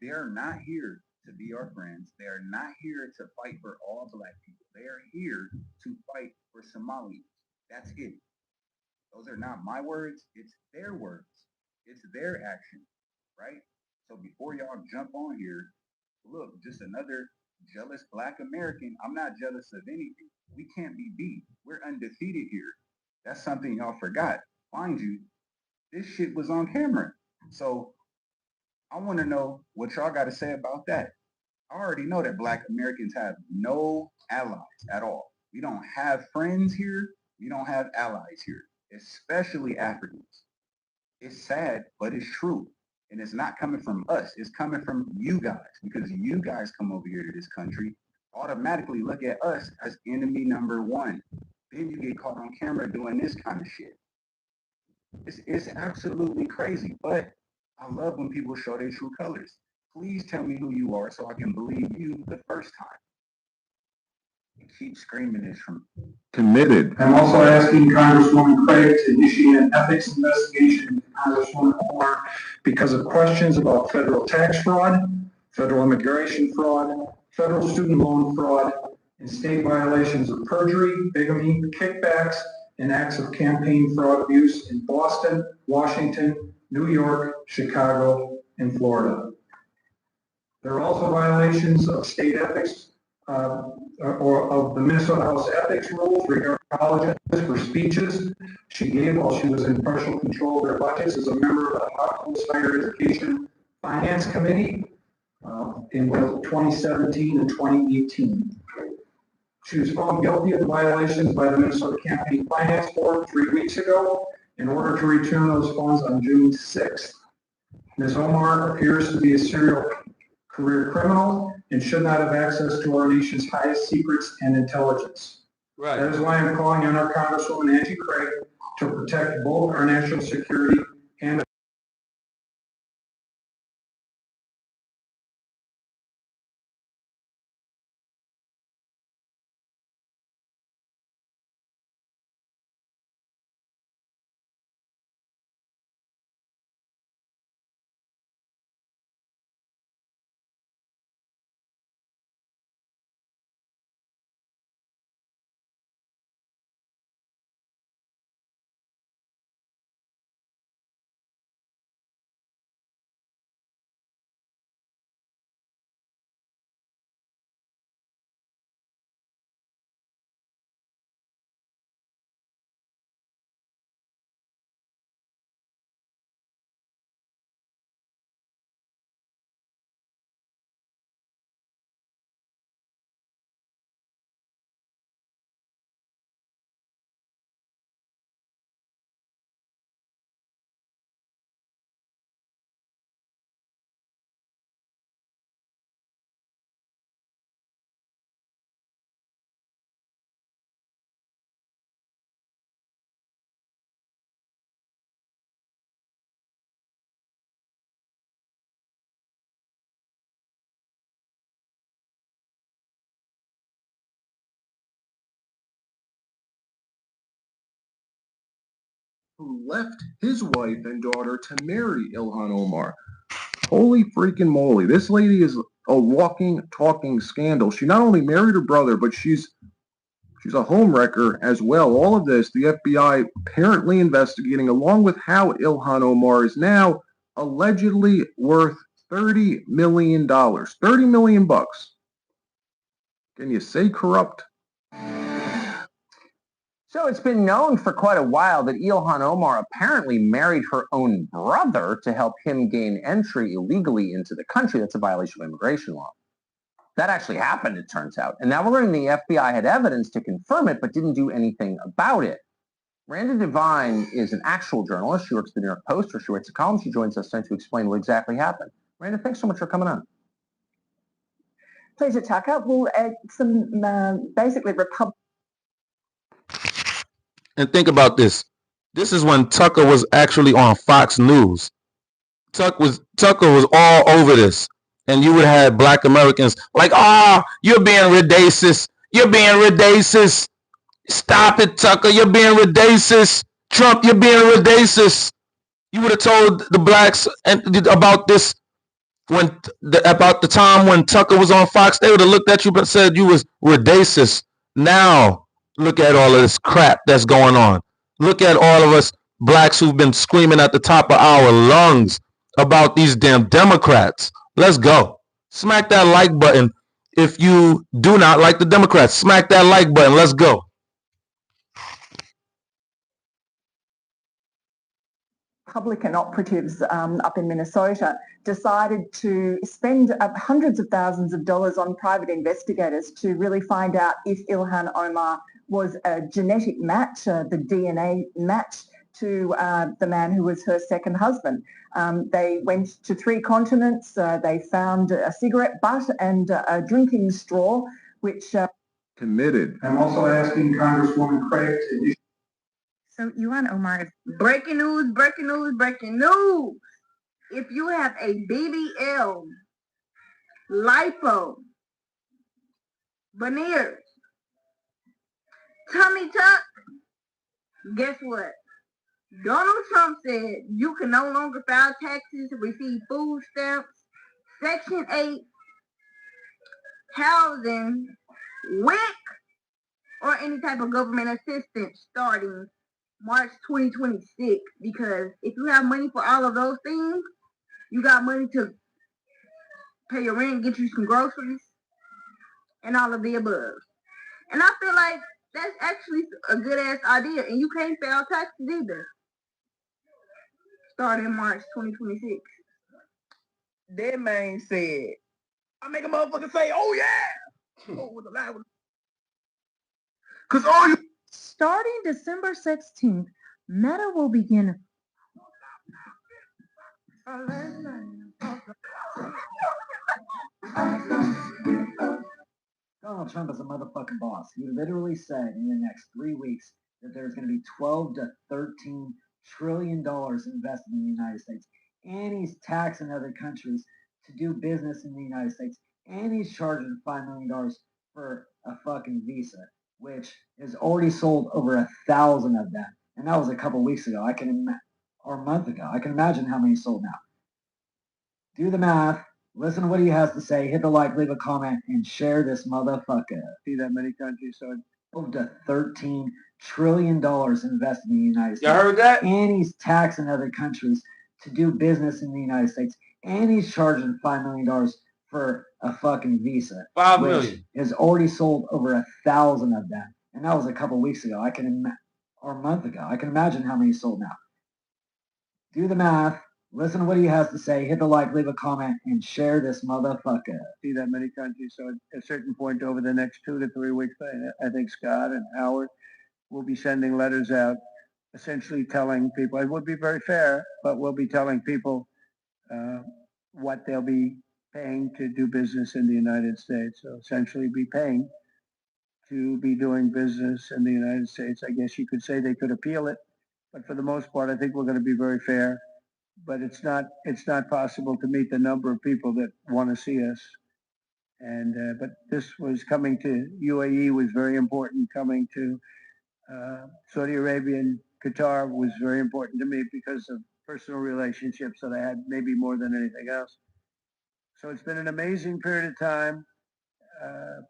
They are not here to be our friends. They are not here to fight for all black people. They are here to fight for Somalis. That's it. Those are not my words. It's their words. It's their action, right? So before y'all jump on here, look, just another jealous black American. I'm not jealous of anything. We can't be beat. We're undefeated here. That's something y'all forgot. Mind you, this shit was on camera. So I want to know what y'all got to say about that. I already know that black Americans have no allies at all. We don't have friends here. We don't have allies here, especially Africans. It's sad, but it's true. And it's not coming from us. It's coming from you guys, because you guys come over here to this country, automatically look at us as enemy number one. Then you get caught on camera doing this kind of shit. It's absolutely crazy, but I love when people show their true colors. Please tell me who you are so I can believe you the first time. You keep screaming this from committed. I'm also asking Congresswoman Craig to initiate an ethics investigation into Congresswoman Omar because of questions about federal tax fraud, federal immigration fraud, federal student loan fraud, and state violations of perjury, bigamy, kickbacks, and acts of campaign fraud abuse in Boston, Washington, New York, Chicago, and Florida. There are also violations of state ethics or of the Minnesota House ethics rules regarding colleges for speeches she gave while she was in partial control of their budgets as a member of the House Higher Education Finance Committee in both 2017 and 2018. She was found guilty of the violations by the Minnesota Campaign Finance Board 3 weeks ago in order to return those funds on June 6th. Ms. Omar appears to be a serial career criminal and should not have access to our nation's highest secrets and intelligence. Right. That is why I'm calling on our Congresswoman Angie Craig to protect both our national security and who left his wife and daughter to marry Ilhan Omar. Holy freaking moly. This lady is a walking, talking scandal. She not only married her brother, but she's a homewrecker as well. All of this, the FBI apparently investigating, along with how Ilhan Omar is now allegedly worth $30 million. $30 million bucks. Can you say corrupt? So it's been known for quite a while that Ilhan Omar apparently married her own brother to help him gain entry illegally into the country. That's a violation of immigration law. That actually happened, it turns out. And now we're learning the FBI had evidence to confirm it, but didn't do anything about it. Randa Devine is an actual journalist. She works at the New York Post, where she writes a column. She joins us tonight to explain what exactly happened. Randa, thanks so much for coming on. Pleasure, Tucker. Well, some basically Republican. And think about this. This is when Tucker was actually on Fox News. Tucker was all over this. and you would have black Americans like, you're being racist. You're being racist. Stop it, Tucker. You're being racist. Trump, you're being racist. You would have told the blacks about this about the time when Tucker was on Fox. They would have looked at you and said you was racist. Now look at all of this crap that's going on. Look at all of us blacks who've been screaming at the top of our lungs about these damn Democrats. Let's go. Smack that like button if you do not like the Democrats. Smack that like button. Let's go. Republican operatives up in Minnesota decided to spend hundreds of thousands of dollars on private investigators to really find out if Ilhan Omar was a genetic match, the DNA match to the man who was her second husband. They went to 3 continents. They found a cigarette butt and a drinking straw, which... Committed. I'm also asking Congresswoman Craig to... So llhan Omar, breaking news, breaking news, breaking news. If you have a BBL, lipo, veneers, tummy tuck, guess what? Donald Trump said you can no longer file taxes, receive food stamps, Section 8, housing, WIC, or any type of government assistance starting March 2026, because if you have money for all of those things, you got money to pay your rent, get you some groceries, and all of the above. And I feel like that's actually a good ass idea, and you can't file taxes either, starting March 2026. That man said, I make a motherfucker say, oh yeah! Oh, with the loud. Cause all you... starting December 16th, Meta will begin. Donald Trump is a motherfucking boss. He literally said in the next 3 weeks that there's going to be $12 to $13 trillion invested in the United States. And he's taxing other countries to do business in the United States. And he's charging $5 million for a fucking visa, which has already sold over 1,000 of them. And that was a couple weeks ago. Or a month ago. I can imagine how many sold now. Do the math. Listen to what he has to say. Hit the like, leave a comment, and share this motherfucker. See that many countries, so... $12 to $13 trillion invested in the United States. Y'all heard that? And he's taxing other countries to do business in the United States. And he's charging $5 million for a fucking visa. $5 which million. has already sold over 1,000 of them. And that was a couple weeks ago. Or a month ago. I can imagine how many sold now. Do the math. Listen to what he has to say. Hit the like, leave a comment, and share this motherfucker. See that many countries. So at a certain point over the next 2 to 3 weeks, I think Scott and Howard will be sending letters out, essentially telling people, it would be very fair, but we'll be telling people what they'll be paying to do business in the United States. So essentially be paying to be doing business in the United States. I guess you could say they could appeal it, but for the most part, I think we're going to be very fair. But it's not possible to meet the number of people that want to see us. And but this was coming to UAE was very important. Coming to Saudi Arabia and Qatar was very important to me because of personal relationships that I had, maybe more than anything else. So it's been an amazing period of time.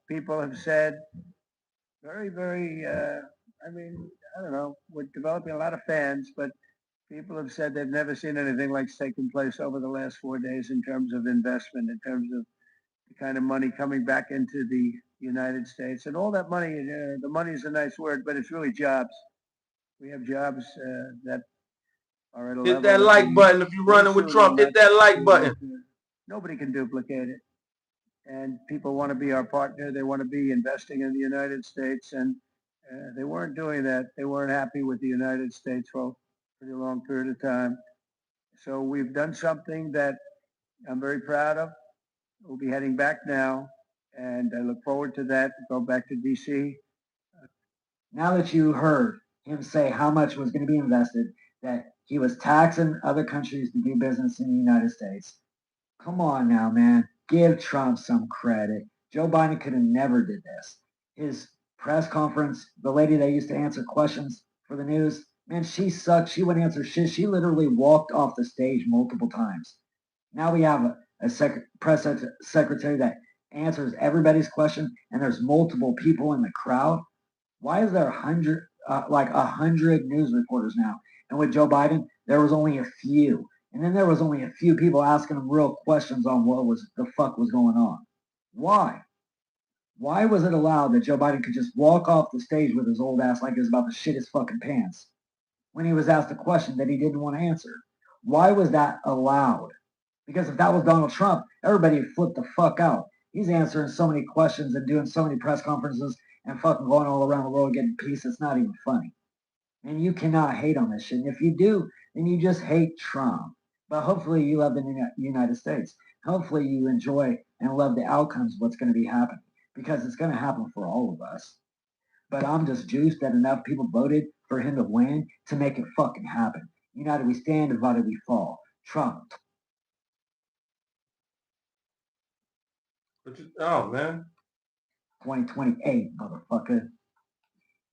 People have said very, very, I mean, I don't know, we're developing a lot of fans, but people have said they've never seen anything like's taken place over the last 4 days in terms of investment, in terms of the kind of money coming back into the United States. And all that money, the money is a nice word, but it's really jobs. We have jobs that are at a level. Hit that like button if you're running with Trump. Hit that like button. Nobody can duplicate it. And people want to be our partner. They want to be investing in the United States. And they weren't doing that. They weren't happy with the United States for a pretty long period of time. So we've done something that I'm very proud of. We'll be heading back now. And I look forward to that, go back to D.C. Now that you heard him say how much was going to be invested, that he was taxing other countries to do business in the United States. Come on now, man. give Trump some credit. Joe Biden could have never did this. His press conference, the lady that used to answer questions for the news, man, she sucked. She wouldn't answer shit. She literally walked off the stage multiple times. Now we have a press secretary that answers everybody's question, and there's multiple people in the crowd. Why is there 100 news reporters now? And with Joe Biden, there was only a few. And then there was only a few people asking him real questions on what the fuck was going on. Why? Why was it allowed that Joe Biden could just walk off the stage with his old ass like he was about to shit his fucking pants when he was asked a question that he didn't want to answer? Why was that allowed? Because if that was Donald Trump, everybody would flip the fuck out. He's answering so many questions and doing so many press conferences and fucking going all around the world getting peace. It's not even funny. And you cannot hate on this shit. And if you do, then you just hate Trump. But hopefully you love the United States. Hopefully you enjoy and love the outcomes of what's going to be happening. Because it's going to happen for all of us. But I'm just juiced that enough people voted for him to win to make it fucking happen. United we stand, divided we fall. Trump. Oh, man. 2028, motherfucker.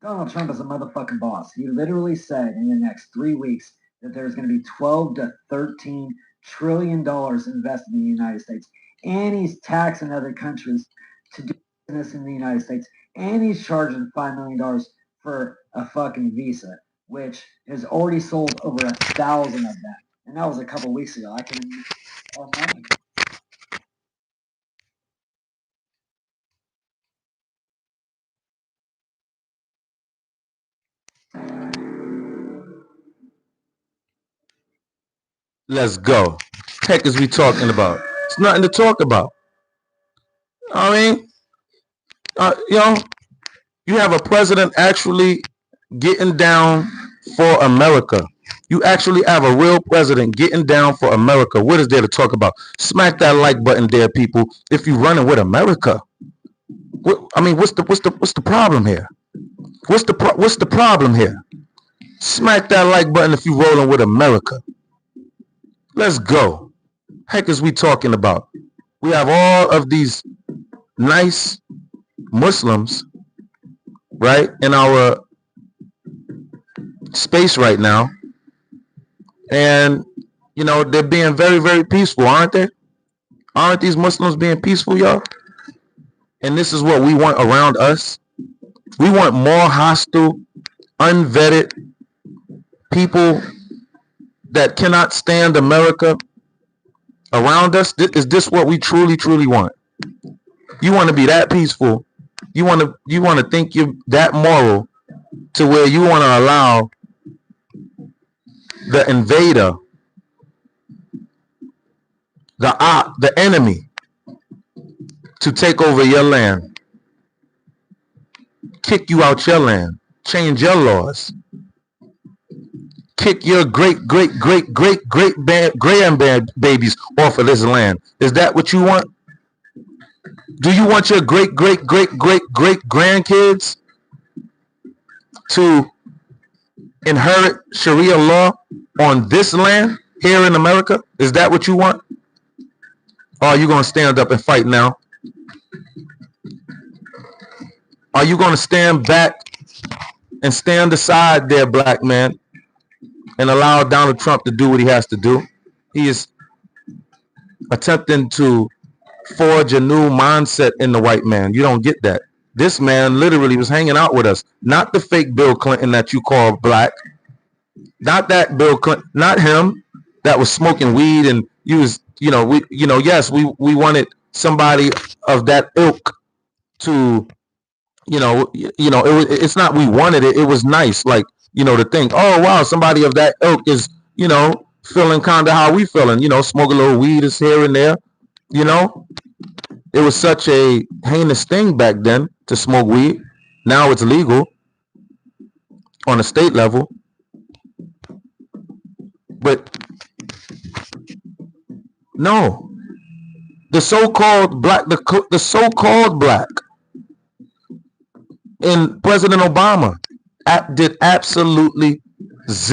Donald Trump is a motherfucking boss. He literally said in the next 3 weeks that there's going to be $12 to $13 trillion invested in the United States. And he's taxing other countries to do business in the United States. And he's charging $5 million for a fucking visa, which has already sold over 1,000 of them. And that was a couple weeks ago. I can imagine. Let's go. Heck is we talking about? It's nothing to talk about. I mean, you have a president actually getting down for America. You actually have a real president getting down for America. What is there to talk about? Smack that like button there, people. If you're running with America, what's the problem here? What's the problem here? Smack that like button if you're rolling with America. Let's go. Heck is we talking about? We have all of these nice Muslims, right, in our space right now. And, they're being very, very peaceful, aren't they? Aren't these Muslims being peaceful, y'all? And this is what we want around us. We want more hostile, unvetted people that cannot stand America around us. Is this what we truly, truly want? You want to be that peaceful. You want to think you're that moral to where you want to allow the invader, the enemy, to take over your land, kick you out your land, change your laws, kick your great grandbabies off of this land. Is that what you want? Do you want your great grandkids to inherit Sharia law on this land here in America? Is that what you want? Or are you going to stand up and fight now? Are you going to stand back and stand aside there, black man, and allow Donald Trump to do what he has to do? He is attempting to forge a new mindset in the white man. You don't get that. This man literally was hanging out with us. Not the fake Bill Clinton that you call black. Not that Bill Clinton, not him that was smoking weed and you was, yes, we wanted somebody of that ilk to, it's not we wanted it. It was nice, like, to think, oh, wow, somebody of that ilk is, feeling kind of how we feeling, smoke a little weed is here and there, It was such a heinous thing back then to smoke weed. Now it's legal on a state level. But no, the so-called black in President Obama did absolutely zero.